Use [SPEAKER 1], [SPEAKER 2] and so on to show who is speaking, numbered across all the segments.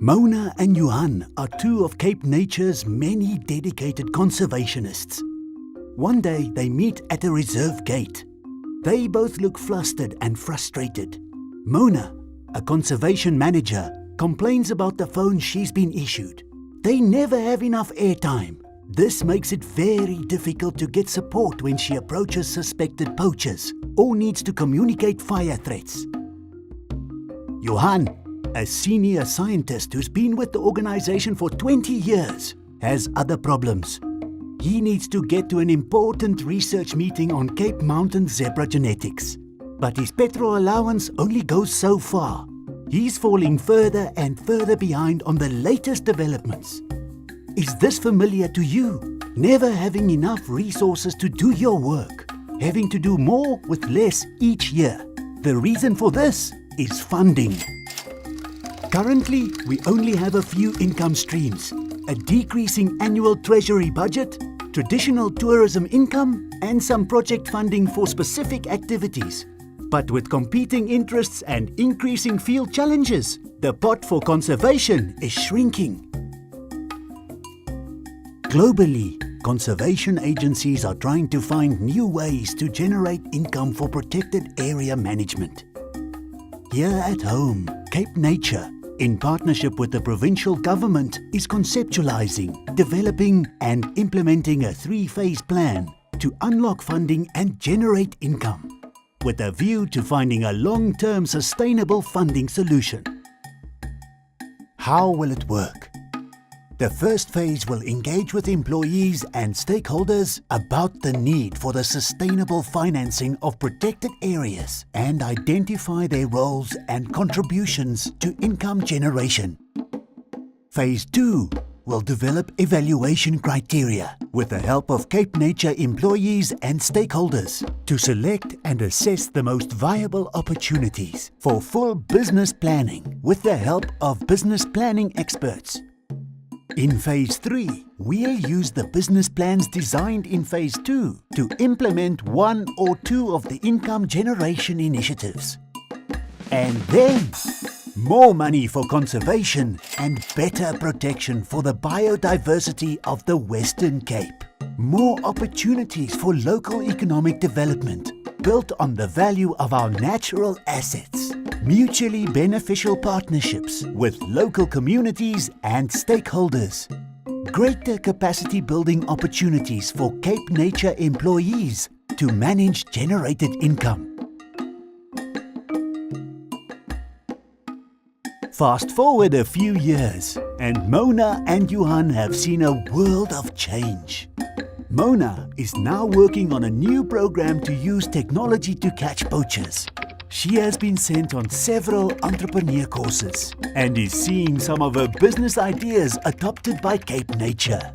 [SPEAKER 1] Mona and Johan are two of CapeNature's many dedicated conservationists. One day they meet at a reserve gate. They both look flustered and frustrated. Mona, a conservation manager, complains about the phone she's been issued. They never have enough airtime. This makes it very difficult to get support when she approaches suspected poachers or needs to communicate fire threats. Johan, a senior scientist who's been with the organization for 20 years, has other problems. He needs to get to an important research meeting on Cape Mountain zebra genetics. But his petrol allowance only goes so far. He's falling further and further behind on the latest developments. Is this familiar to you? Never having enough resources to do your work, having to do more with less each year. The reason for this is funding. Currently, we only have a few income streams: a decreasing annual treasury budget, traditional tourism income, and some project funding for specific activities. But with competing interests and increasing field challenges, the pot for conservation is shrinking. Globally, conservation agencies are trying to find new ways to generate income for protected area management. Here at home, CapeNature, in partnership with the provincial government, is conceptualizing, developing and implementing a 3-phase plan to unlock funding and generate income, with a view to finding a long-term sustainable funding solution. How will it work? The first phase will engage with employees and stakeholders about the need for the sustainable financing of protected areas and identify their roles and contributions to income generation. Phase 2 will develop evaluation criteria with the help of CapeNature employees and stakeholders to select and assess the most viable opportunities for full business planning with the help of business planning experts. In Phase 3, we'll use the business plans designed in Phase 2 to implement 1 or 2 of the income generation initiatives. And then, more money for conservation and better protection for the biodiversity of the Western Cape. More opportunities for local economic development built on the value of our natural assets. Mutually beneficial partnerships with local communities and stakeholders. Greater capacity building opportunities for CapeNature employees to manage generated income. Fast forward a few years, and Mona and Johan have seen a world of change. Mona is now working on a new program to use technology to catch poachers. She has been sent on several entrepreneur courses and is seeing some of her business ideas adopted by CapeNature.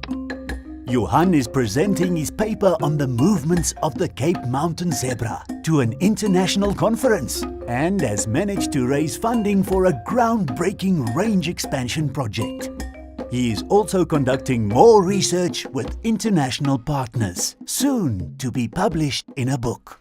[SPEAKER 1] Johan is presenting his paper on the movements of the Cape Mountain zebra to an international conference and has managed to raise funding for a groundbreaking range expansion project. He is also conducting more research with international partners, soon to be published in a book.